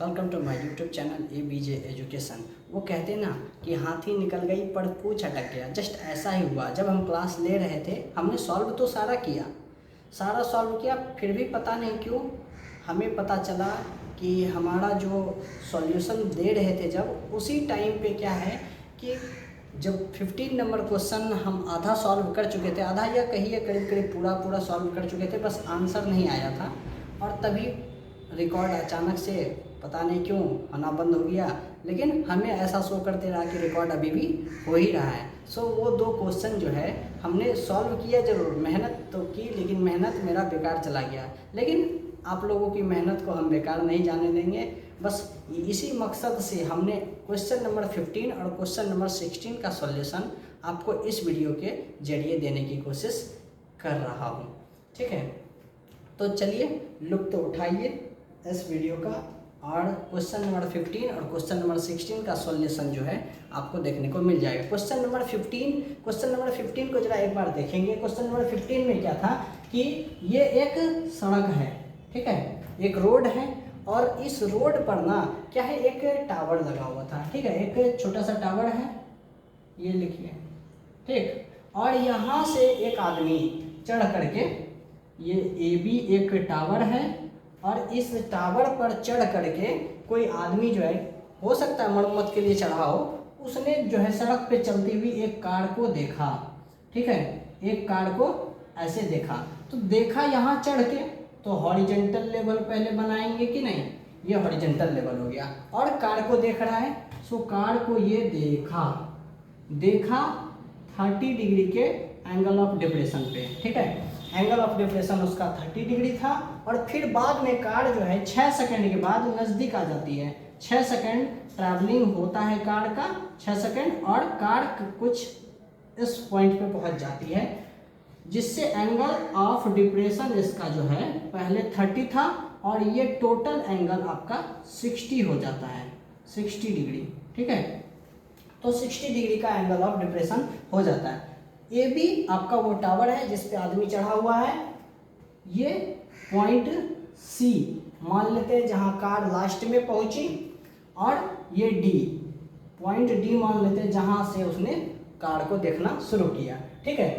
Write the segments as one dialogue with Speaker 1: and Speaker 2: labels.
Speaker 1: Welcome to my YouTube channel ABJ education. वो कहते ना कि हाथी निकल गई पर पूंछ अटक गया। जस्ट ऐसा ही हुआ। जब हम क्लास ले रहे थे हमने सॉल्व तो सारा सॉल्व किया, फिर भी पता नहीं क्यों हमें पता चला कि हमारा जो सॉल्यूशन दे रहे थे जब उसी टाइम पे क्या है कि जब 15 नंबर क्वेश्चन हम आधा सॉल्व कर चुके थे, आधा या कहिए करीब करीब पूरा सॉल्व कर चुके थे, बस आंसर नहीं आया था और तभी रिकॉर्ड अचानक से पता नहीं क्यों आना बंद हो गया। लेकिन हमें ऐसा शो करते रहा कि रिकॉर्ड अभी भी हो ही रहा है। सो वो 2 क्वेश्चन जो है हमने सॉल्व किया ज़रूर, मेहनत तो की, लेकिन मेहनत मेरा बेकार चला गया। लेकिन आप लोगों की मेहनत को हम बेकार नहीं जाने देंगे। बस इसी मकसद से हमने क्वेश्चन नंबर 15 और क्वेश्चन नंबर 16 का सॉल्यूशन आपको इस वीडियो के जरिए देने की कोशिश कर रहा हूँ। ठीक है, तो चलिए लुत्फ़ उठाइए इस वीडियो का और क्वेश्चन नंबर 15 और क्वेश्चन नंबर 16 का सॉल्यूशन जो है आपको देखने को मिल जाएगा। क्वेश्चन नंबर 15 को जरा एक बार देखेंगे। क्वेश्चन नंबर 15 में क्या था कि ये एक सड़क है, ठीक है, एक रोड है और इस रोड पर ना क्या है, एक टावर लगा हुआ था। ठीक है, एक छोटा सा टावर है, ये लिखिए, ठीक। और यहाँ से एक आदमी चढ़ करके, ये भी एक टावर है और इस टावर पर चढ़ करके कोई आदमी जो है, हो सकता है मरम्मत के लिए चढ़ा हो, उसने जो है सड़क पे चलती हुई एक कार को देखा। ठीक है, एक कार को ऐसे देखा, तो देखा यहाँ चढ़ के, तो हॉरिजेंटल लेवल पहले बनाएंगे कि नहीं, ये हॉरिजेंटल लेवल हो गया। और कार को देख रहा है, सो कार को ये देखा 30 डिग्री के एंगल ऑफ डिप्रेशन पे। ठीक है, एंगल ऑफ डिप्रेशन उसका 30 डिग्री था। और फिर बाद में कार जो है 6 सेकंड के बाद नज़दीक आ जाती है। 6 सेकंड ट्रैवलिंग होता है कार का, 6 सेकंड, और कार कुछ इस पॉइंट पे पहुंच जाती है, जिससे एंगल ऑफ डिप्रेशन इसका जो है पहले 30 था और ये टोटल एंगल आपका 60 हो जाता है, 60 डिग्री। ठीक है, तो 60 डिग्री का एंगल ऑफ डिप्रेशन हो जाता है। ये भी आपका वो टावर है जिस पे आदमी चढ़ा हुआ है। ये पॉइंट C मान लेते हैं जहाँ कार लास्ट में पहुंची, और ये पॉइंट D मान लेते हैं जहाँ से उसने कार को देखना शुरू किया। ठीक है,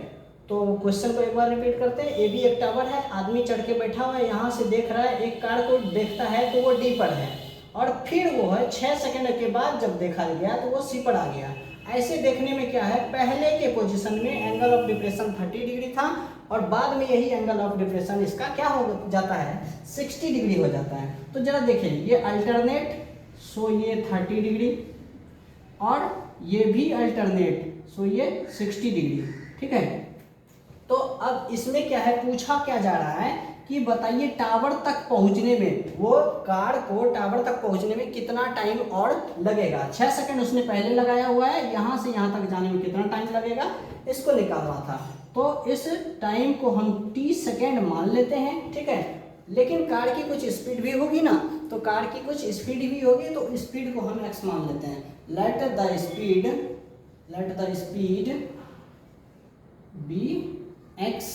Speaker 1: तो क्वेश्चन को एक बार रिपीट करते हैं। ये भी एक टावर है, आदमी चढ़ के बैठा हुआ है, यहाँ से देख रहा है, एक कार को देखता है तो वो D पर है, और फिर वो है 6 सेकंड के बाद जब देखा गया तो वो C पर आ गया। ऐसे देखने में क्या है, पहले के पोजीशन में एंगल ऑफ डिप्रेशन 30 डिग्री था और बाद में यही एंगल ऑफ डिप्रेशन इसका क्या हो जाता है, 60 डिग्री हो जाता है। तो जरा देखिए, ये अल्टरनेट, सो ये 30 डिग्री, और ये भी अल्टरनेट, सो ये 60 डिग्री। ठीक है, तो अब इसमें क्या है, पूछा क्या जा रहा है कि बताइए टावर तक पहुंचने में, वो कार को टावर तक पहुंचने में कितना टाइम और लगेगा। 6 सेकंड उसने पहले लगाया हुआ है, यहाँ से यहाँ तक जाने में कितना टाइम लगेगा, इसको निकालना था। तो इस टाइम को हम 30 सेकंड मान लेते हैं। ठीक है, लेकिन कार की कुछ स्पीड भी होगी ना, तो कार की कुछ स्पीड भी होगी, तो स्पीड को हम x मान लेते हैं। Let the speed be x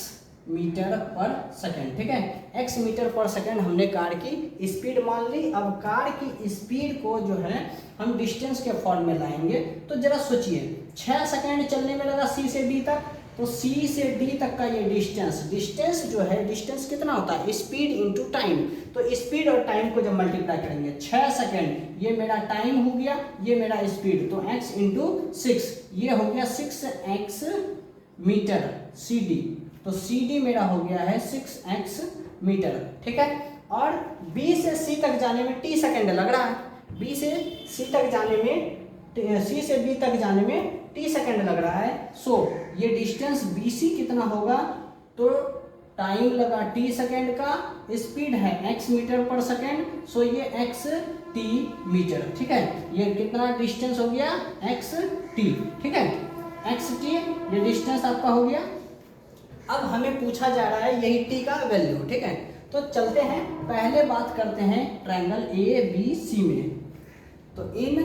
Speaker 1: metre पर सेकंड। ठीक है, x मीटर पर सेकंड हमने कार की स्पीड मान ली। अब कार की स्पीड को जो है हम डिस्टेंस के फॉर्म में लाएंगे। तो जरा सोचिए, 6 सेकंड चलने में लगा C से D तक, तो C से D तक का ये डिस्टेंस जो है, डिस्टेंस कितना होता है, स्पीड इंटू टाइम। तो स्पीड और टाइम को जब मल्टीप्लाई करेंगे, 6 सेकंड ये मेरा टाइम हो गया, ये मेरा स्पीड, तो x इंटू 6, ये हो गया 6x मीटर CD। तो CD मेरा हो गया है 6x मीटर। ठीक है, और B से C तक जाने में T सेकंड लग रहा है, B से C तक जाने में, C से B तक जाने में T सेकंड लग रहा है। सो ये डिस्टेंस BC कितना होगा, तो टाइम लगा T सेकंड का, स्पीड है x मीटर पर सेकंड, सो ये xt मीटर। ठीक है, ये कितना डिस्टेंस हो गया, xt। ठीक है, xt ये डिस्टेंस आपका हो गया। अब हमें पूछा जा रहा है यही t का वैल्यू। ठीक है, तो चलते हैं, पहले बात करते हैं ट्रायंगल ABC में। तो इन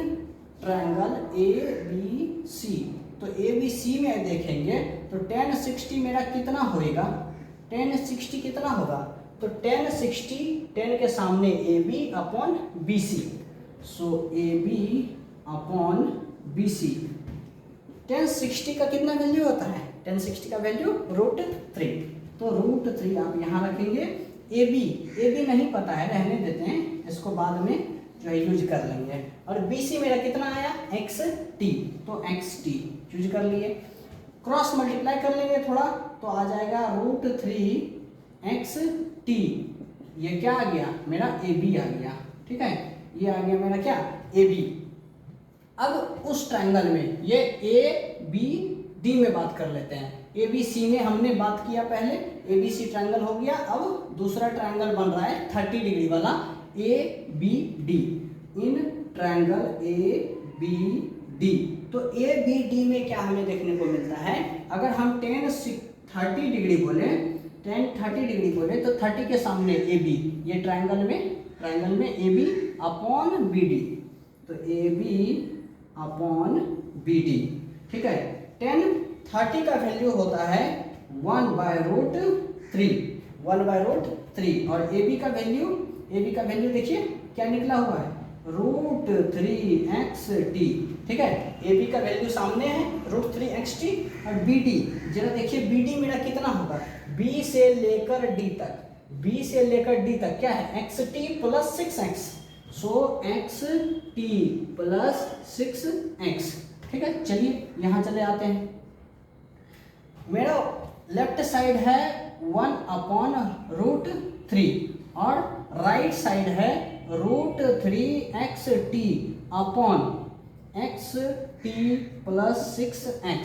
Speaker 1: ट्रायंगल ABC, तो ABC में देखेंगे तो tan 60 मेरा कितना होएगा, tan 60 कितना होगा, तो 1060, 10 के सामने A B upon B C, so A B upon B C. 1060 का कितना वैल्यू होता है? 1060 का वैल्यू √3, तो √3 आप यहाँ रखेंगे। ए बी नहीं पता है, रहने देते हैं, इसको बाद में जो है यूज कर लेंगे। और बी सी मेरा कितना आया? XT, तो XT यूज कर लिए। क्रॉस मल्टीप्लाई कर लेंगे थोड़ा, तो आ जाएगा √3XT। ये क्या आ गया? मेरा AB आ गया, ठीक है, ये आ गया मेरा क्या? AB। अब उस ट्रायंगल में ये ABD में बात कर लेते हैं। ABC में हमने बात किया पहले, ABC ट्रायंगल हो गया। अब दूसरा ट्रायंगल बन रहा है 30 डिग्री वाला ABD। इन ट्रायंगल ABD, तो ABD में क्या हमें देखने को मिलता है? अगर हम 30 डिग्री बोले, 30 डिग्री बोले, तो 30 के सामने AB, ये ट्रायंगल में AB अपॉन BD, तो AB अपॉन BD, ठीक है। 30 का वैल्यू होता है 1/√3, 1/√3, और AB का वैल्यू देखिए क्या निकला हुआ है? √3XT, ठीक है। AB का वैल्यू सामने है √3XT, और BD जरा देखिए, BD मेरा कितना होगा? B से लेकर D तक क्या है? XT + 6X, सो XT + 6X, ठीक है। चलिए यहाँ चले आते हैं। मेरा लेफ्ट साइड है 1/√3 और राइट साइड है √3XT अपॉन XT + 6X।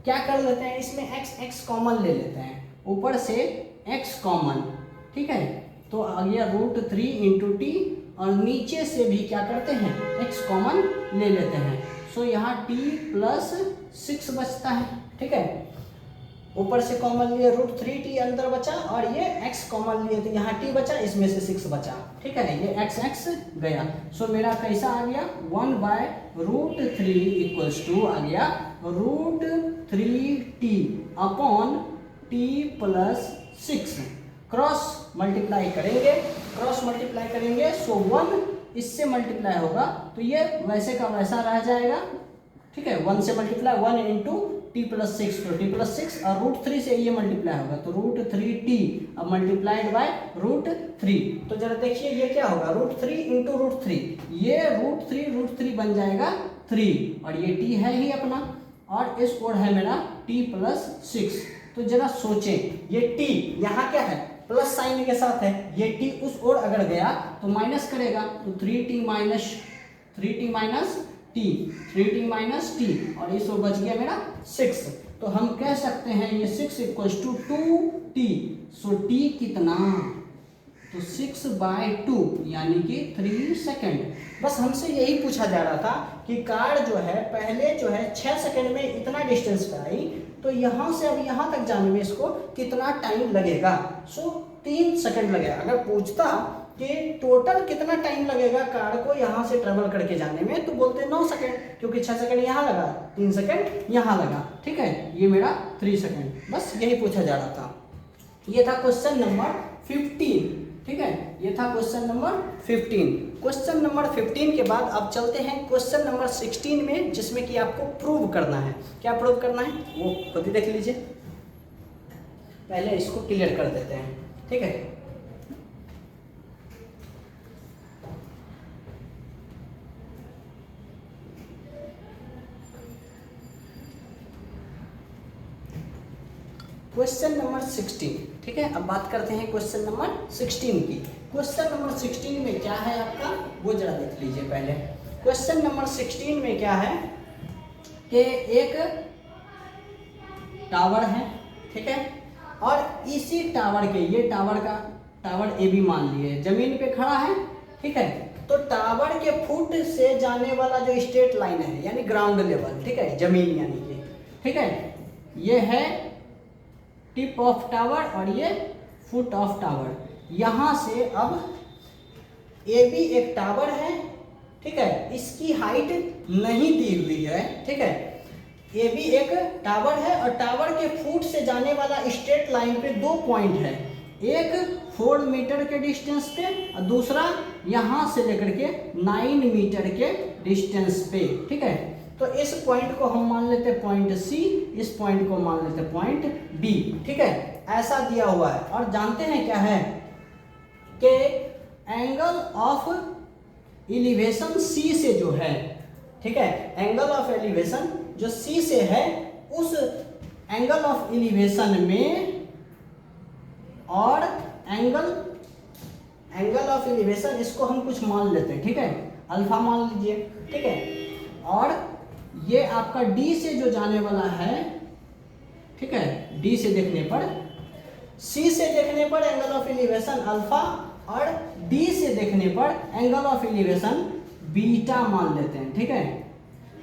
Speaker 1: क्या कर लेते हैं इसमें? x कॉमन ले लेते हैं, ऊपर से x कॉमन, ठीक है, तो आ गया √3 × T, और नीचे से भी क्या करते हैं? x कॉमन ले लेते हैं, सो यहाँ T + 6 बचता है, ठीक है। ऊपर से कॉमन लिए √3T अंदर बचा, और ये x कॉमन लिए तो यहाँ T बचा, इसमें से 6 बचा, ठीक है। ये x गया, सो मेरा कैसा आ गया? 1/√3 = आ गया √3T upon T + 6। Cross multiply करेंगे, सो 1 इससे मल्टीप्लाई होगा, तो ये वैसे का वैसा रह जाएगा, ठीक है। 1 से मल्टीप्लाई, 1 × T + 6, तो T + 6, और √3 से ये मल्टीप्लाई होगा, तो √3T अब मल्टीप्लाइड बाय √3, तो जरा देखिए ये क्या होगा? √3 × √3, ये √3 बन जाएगा 3, और ये T है ही अपना, और इस ओर है मेरा T + 6। तो जरा सोचें, ये T यहाँ क्या है? प्लस साइन के साथ है, ये T उस ओर अगर गया तो माइनस करेगा, तो 3T - T, और इस ओर बच गया मेरा 6, तो हम कह सकते हैं ये 6 = 2T, सो T कितना? तो 6/2 यानी कि 3 सेकेंड। बस हमसे यही पूछा जा रहा था कि कार जो है पहले जो है 6 सेकेंड में इतना डिस्टेंस पे आई, तो यहाँ से अब यहाँ तक जाने में इसको कितना टाइम लगेगा? सो 3 सेकेंड लगेगा। अगर पूछता कि टोटल कितना टाइम लगेगा कार को यहाँ से ट्रेवल करके जाने में, तो बोलते 9 सेकेंड, क्योंकि 6 सेकेंड यहाँ लगा, 3 सेकेंड यहाँ लगा, ठीक है। ये मेरा 3 सेकेंड, बस यही पूछा जा रहा था। ये था क्वेश्चन नंबर 15, ठीक है, ये था क्वेश्चन नंबर 15। क्वेश्चन नंबर 15 के बाद अब चलते हैं क्वेश्चन नंबर 16 में, जिसमें कि आपको प्रूव करना है। क्या प्रूव करना है वो खुद ही देख लीजिए, पहले इसको क्लियर कर देते हैं, ठीक है। क्वेश्चन नंबर 16, ठीक है। अब बात करते हैं क्वेश्चन नंबर 16 की। क्वेश्चन नंबर 16 में क्या है आपका, वो जरा देख लीजिए पहले। क्वेश्चन नंबर 16 में क्या है कि एक टावर है, ठीक है, और इसी टावर के, ये टावर ए बी मान लिए जमीन पे खड़ा है, ठीक है। तो टावर के फुट से जाने वाला जो स्ट्रेट लाइन है, यानी ग्राउंड लेवल, ठीक है, जमीन यानी कि, ठीक है, ये है टिप ऑफ टावर और ये फुट ऑफ टावर। यहाँ से अब ए बी एक टावर है, ठीक है, इसकी हाइट नहीं दी हुई है, ठीक है। ए बी एक टावर है और टावर के फुट से जाने वाला स्ट्रेट लाइन पे 2 पॉइंट है, एक 4 मीटर के डिस्टेंस पे और दूसरा यहाँ से लेकर के 9 मीटर के डिस्टेंस पे, ठीक है। तो इस पॉइंट को हम मान लेते हैं पॉइंट सी, इस पॉइंट को मान लेते हैं पॉइंट बी, ठीक है। ऐसा दिया हुआ है और जानते हैं क्या है कि एंगल ऑफ एलिवेशन सी से जो है, ठीक है, एंगल ऑफ एलिवेशन जो सी से है उस एंगल ऑफ एलिवेशन में और एंगल ऑफ एलिवेशन इसको हम कुछ मान लेते हैं, ठीक है, अल्फा मान लीजिए, ठीक है। और ये आपका डी से जो जाने वाला है, ठीक है, डी से देखने पर, सी से देखने पर एंगल ऑफ एलिवेशन अल्फा और डी से देखने पर एंगल ऑफ एलिवेशन बीटा मान लेते हैं, ठीक है।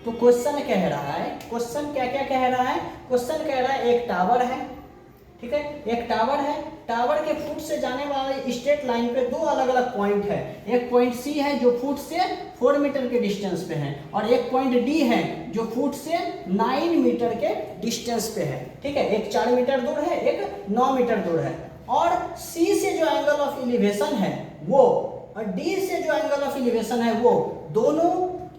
Speaker 1: तो क्वेश्चन कह रहा है, क्वेश्चन क्या क्या कह रहा है, क्वेश्चन कह रहा है एक टावर है, ठीक है, एक टावर है, टावर के फुट से जाने वाले स्ट्रेट लाइन पे दो अलग अलग पॉइंट है, एक पॉइंट सी है जो फुट से 4 मीटर के डिस्टेंस पे है और एक पॉइंट डी है जो फुट से 9 मीटर के डिस्टेंस पे है, ठीक है। एक 4 मीटर दूर है, एक 9 मीटर दूर है। और सी से जो एंगल ऑफ एलिवेशन है वो और डी से जो एंगल ऑफ एलिवेशन है वो दोनों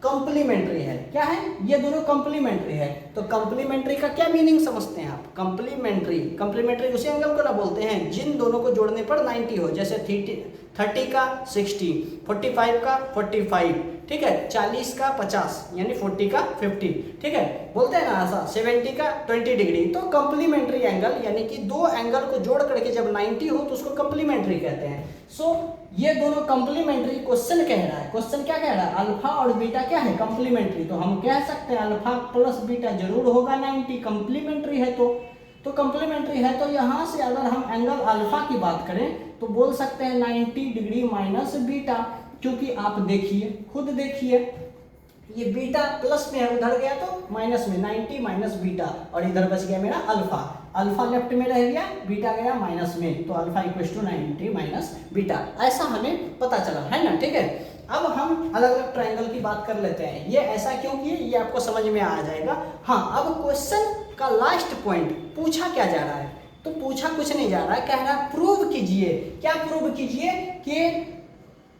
Speaker 1: कंप्लीमेंट्री है। क्या है? ये दोनों कंप्लीमेंट्री है। तो कंप्लीमेंट्री का क्या मीनिंग समझते हैं आप? कंप्लीमेंट्री, कंप्लीमेंट्री उसी एंगल को ना बोलते हैं जिन दोनों को जोड़ने पर 90 हो, जैसे 30 का 60, 45 का 45, ठीक है, 40 का 50 यानी 40 का 50, ठीक है, बोलते हैं ना ऐसा, 70 का 20 डिग्री। तो कंप्लीमेंट्री एंगल यानी कि दो एंगल को जोड़ करके जब 90 हो तो उसको कंप्लीमेंट्री कहते हैं। सो ये दोनों कंप्लीमेंट्री, क्वेश्चन कह रहा है, क्वेश्चन क्या कह रहा है, अल्फा और बीटा क्या है, कंप्लीमेंट्री। तो हम कह सकते हैं अल्फा प्लस बीटा जरूर होगा 90, कंप्लीमेंट्री है तो कंप्लीमेंट्री है। तो यहाँ से अगर हम एंगल अल्फा की बात करें तो बोल सकते हैं 90 डिग्री माइनस बीटा, क्योंकि आप देखिए, खुद देखिए, ये बीटा प्लस में है, उधर गया तो माइनस में, 90 माइनस बीटा, और इधर बच गया मेरा अल्फा, अल्फा लेफ्ट में रह गया, बीटा गया माइनस में, तो alpha equals to 90 minus beta, ऐसा हमें पता चला है ना, ठीक है। अब हम अलग अलग ट्रायंगल की बात कर लेते हैं। ये ऐसा क्यों किए ये आपको समझ में आ जाएगा। हाँ, अब क्वेश्चन का लास्ट पॉइंट पूछा क्या जा रहा है, तो पूछा कुछ नहीं जा रहा है, कह रहा है प्रूव कीजिए। क्या प्रूव कीजिए? कि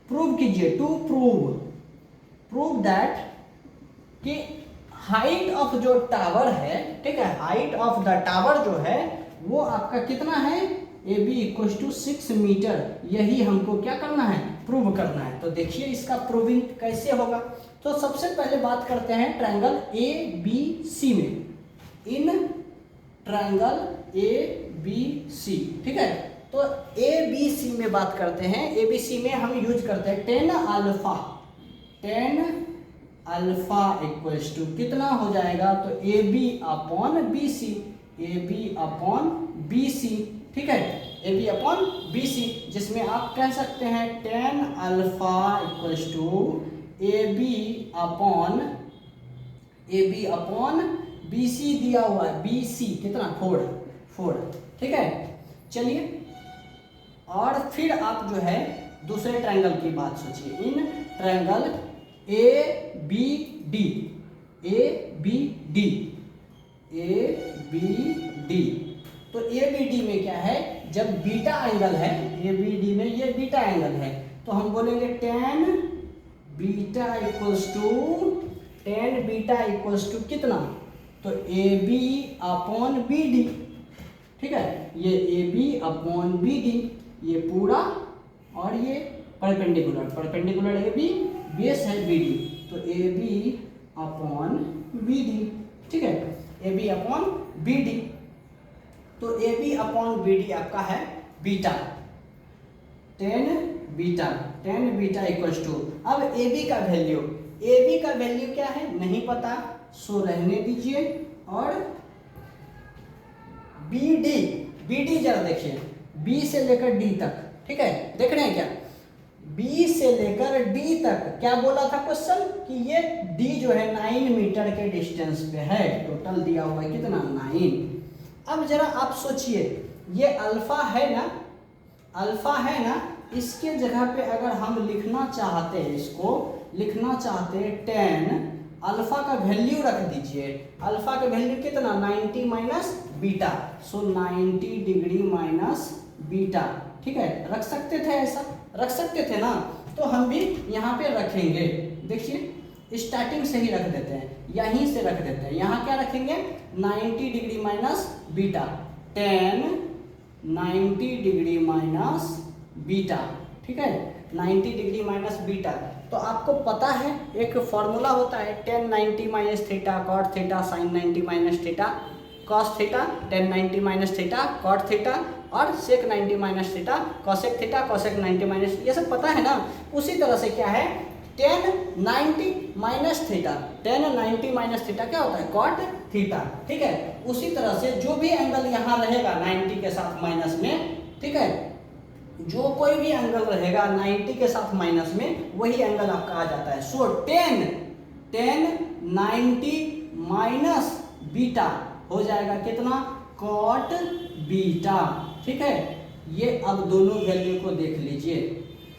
Speaker 1: प्रूव कीजिए, टू प्रूव दैट कि हाइट ऑफ जो टावर है, ठीक है, हाइट ऑफ द टावर जो है वो आपका कितना है, A B equal to 6 metre. यही हमको क्या करना है, प्रूव करना है। तो देखिए इसका प्रूविंग कैसे होगा। तो सबसे पहले बात करते हैं ट्रायंगल ए बी सी में, इन ट्रायंगल ए बी सी, ठीक है। तो ए बी सी में बात करते हैं, ए बी सी में हम यूज करते हैं टेन अल्फा इक्वल्स टू कितना हो जाएगा, तो A B upon B C, A B upon B C, ठीक है, A B upon B C, जिसमें आप कह सकते हैं ten alpha equals to A B upon B C दिया हुआ है, बी सी कितना 4, ठीक है। चलिए, और फिर आप जो है दूसरे ट्रायंगल की बात सोचिए, in triangle A B D, तो ए बी डी में क्या है, जब बीटा एंगल है, ए बी डी में ये बीटा एंगल है, तो हम बोलेंगे टेन बीटा इक्वल्स टू कितना, तो A B upon B D, ठीक है, ये A B upon B D, ये पूरा, और ये परपेंडिकुलर ए बी, बेस है बी डी, तो A B upon B D, ठीक है, A B upon B D. तो A B upon B D आपका है beta, ten beta equals to, अब ए बी का वैल्यू क्या है नहीं पता, सो रहने दीजिए। और बी डी जरा देखिए, बी से लेकर डी तक, ठीक है, देख रहे हैं क्या, बी से लेकर डी तक क्या बोला था क्वेश्चन, कि ये डी जो है 9 मीटर के डिस्टेंस पे है, टोटल दिया हुआ है कितना 9। अब जरा आप सोचिए, ये अल्फा है ना, इसके जगह पे अगर हम लिखना चाहते हैं, इसको लिखना चाहते हैं 10, अल्फा का वैल्यू रख दीजिए, अल्फा का वैल्यू कितना 90 माइनस बीटा, सो 90 डिग्री माइनस बीटा, ठीक है, रख सकते थे, ऐसा रख सकते थे ना, तो हम भी यहाँ पे रखेंगे। देखिए स्टार्टिंग से ही रख देते हैं, यहीं से रख देते हैं। यहाँ क्या रखेंगे 90 degree minus beta, tan 90 degree minus beta, ठीक है 90 डिग्री माइनस बीटा। तो आपको पता है एक फॉर्मूला होता है tan 90 minus theta cot theta sine 90 minus theta cos theta, tan 90 minus theta cot theta और sec 90 minus theta cosec theta cosec 90 minus, ये सब पता है ना। उसी तरह से क्या है tan 90 minus theta, tan 90 minus theta क्या होता है कॉट थीटा, ठीक है। उसी तरह से जो भी एंगल यहाँ रहेगा 90 के साथ माइनस में, ठीक है, जो कोई भी एंगल रहेगा 90 के साथ माइनस में वही एंगल आपका आ जाता है। सो tan 90 माइनस बीटा हो जाएगा कितना कॉट बीटा, ठीक है। ये अब दोनों वैल्यू को देख लीजिए,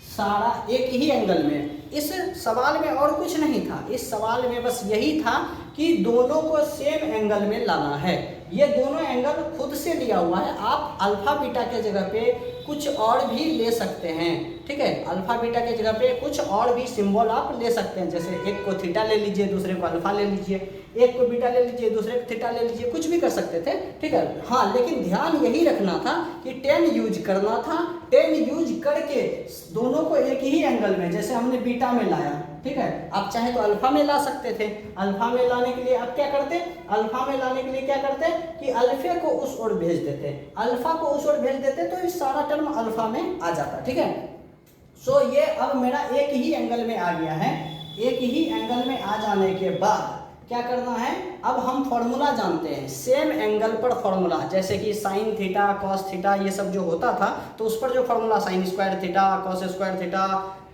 Speaker 1: सारा एक ही एंगल में। इस सवाल में और कुछ नहीं था, इस सवाल में बस यही था कि दोनों को सेम एंगल में लाना है। ये दोनों एंगल खुद से लिया हुआ है, आप अल्फा बीटा के जगह पे कुछ और भी ले सकते हैं, ठीक है। अल्फा बीटा के जगह पे कुछ और भी सिंबल आप ले सकते हैं, जैसे एक को थीटा ले लीजिए, दूसरे को अल्फा ले लीजिए, एक को बीटा ले लीजिए, दूसरे को थीटा ले लीजिए, कुछ भी कर सकते थे, ठीक है। हाँ, लेकिन ध्यान यही रखना था कि tan यूज करना था, tan यूज करके दोनों को एक ही एंगल में, जैसे हमने बीटा में लाया, ठीक है। आप चाहे तो अल्फा में ला सकते थे। अल्फा में लाने के लिए आप क्या करते, अल्फा में लाने के लिए क्या करते कि अल्फा को उस ओर भेज देते, अल्फा को उस ओर भेज देते तो इस सारा टर्म अल्फा में आ जाता, ठीक है। सो ये अब मेरा एक ही एंगल में आ गया है। एक ही एंगल में आ जाने के बाद क्या करना है, अब हम फॉर्मूला जानते हैं, सेम एंगल पर फॉर्मूला, जैसे कि साइन थीटा कॉस थीटा ये सब जो होता था तो उस पर जो formula sine square theta cos square theta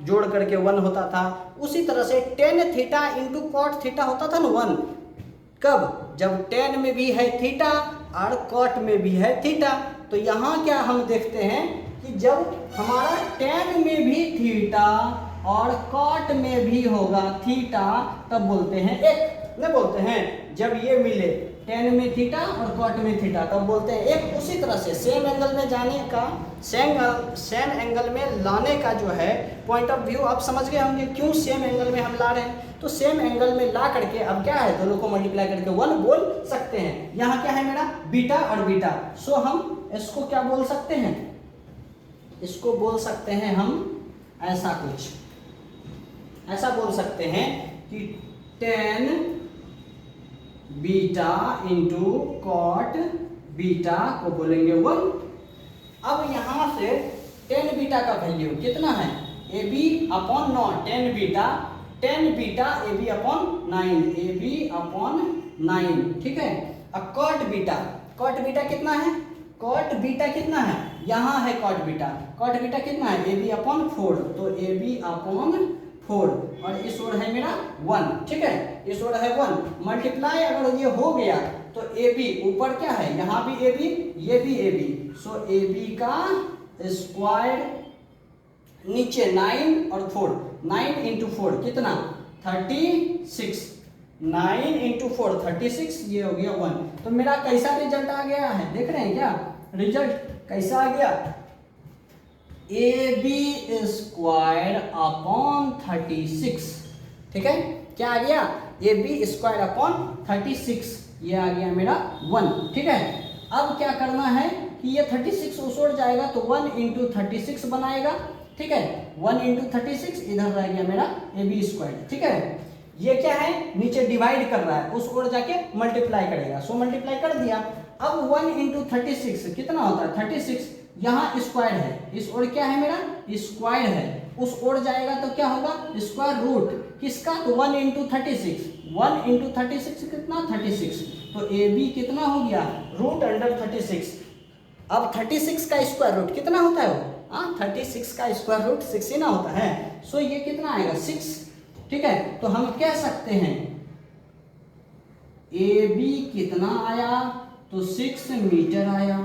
Speaker 1: जोड़ करके 1 होता था, उसी तरह से tan theta into cot theta होता था ना 1। कब, जब tan में भी है थीटा और कॉट में भी है थीटा। तो यहाँ क्या हम देखते हैं कि जब हमारा tan में भी थीटा और कॉट में भी होगा थीटा तब बोलते हैं एक, नहीं बोलते हैं जब ये मिले tan में थीटा और कॉट में थीटा तब बोलते हैं एक। उसी तरह से सेम एंगल में जाने का, सेम एंगल में लाने का जो है पॉइंट ऑफ व्यू आप समझ गए होंगे क्यों सेम एंगल में हम ला रहे हैं। तो सेम एंगल में ला करके अब क्या है, दोनों को मल्टीप्लाई करके 1 बोल सकते हैं। यहाँ क्या है मेरा बीटा और बीटा, सो हम इसको क्या बोल सकते हैं, इसको बोल सकते हैं हम ऐसा कुछ, ऐसा बोल सकते हैं कि tan beta into cot beta को बोलेंगे 1। अब यहाँ से tan बीटा का वैल्यू कितना है, ab upon 9, tan beta ab upon 9, ab upon 9, ठीक है। अब कॉट बीटा कितना है, कॉट बीटा कितना है, यहाँ है कॉट बीटा कितना है ab अपॉन 4, तो ab अपॉन 4 और इस ओर है मेरा 1, ठीक है, इस ओर है 1। मल्टीप्लाई अगर ये हो गया तो AB ऊपर क्या है, यहाँ भी AB ये भी AB, सो AB का स्क्वायर नीचे 9 और 4, 9 इंटू 4 कितना 36, 9 इंटू 4 36, ये हो गया 1। तो मेरा कैसा रिजल्ट आ गया है, देख रहे हैं क्या, रिजल्ट कैसा आ गया, AB स्क्वायर अपॉन 36, ठीक है। क्या आ गया, AB स्क्वायर अपॉन 36, ये आ गया मेरा 1, ठीक है। अब क्या करना है कि ये 36 उस ओर जाएगा तो 1 इंटू 36 बनाएगा, ठीक है। 1 इंटू 36 इधर रह गया मेरा AB स्क्वायर, ठीक है। ये क्या है, नीचे डिवाइड कर रहा है, उस ओर जाके मल्टीप्लाई करेगा, सो मल्टीप्लाई कर दिया। अब 1 इंटू 36 कितना होता है 36, यहाँ स्क्वायर है, इस ओर क्या है मेरा स्क्वायर है, उस ओर जाएगा तो क्या होगा स्क्वायर रूट किसका, तो 1 इंटू 36, 1 इंटू 36 कितना 36, तो AB कितना हो गया रूट अंडर 36। अब 36 का स्क्वायर रूट कितना होता है वो, 36 का स्क्वायर रूट 6 ही ना होता है, सो ये कितना आएगा 6, ठीक है। तो हम कह सकते हैं AB कितना आया, तो 6 मीटर आया,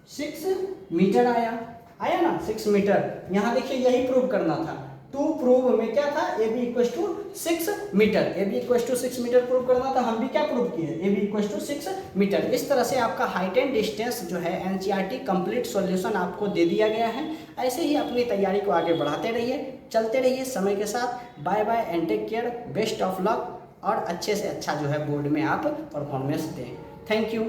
Speaker 1: 6 मीटर आया ना 6 मीटर। यहाँ देखिए यही प्रूव करना था, टू प्रूव में क्या था, A B equal to 6 metre, A B equal to 6 metre prove करना था, हम भी क्या प्रूव किए, A B equal to 6 metre. इस तरह से आपका हाइट एंड डिस्टेंस जो है एनसीईआरटी कंप्लीट सॉल्यूशन आपको दे दिया गया है। ऐसे ही अपनी तैयारी को आगे बढ़ाते रहिए, चलते रहिए समय के साथ। Bye bye and take care, best of luck, और अच्छे से अच्छा जो है बोर्ड में आप परफॉर्मेंस दें। Thank you.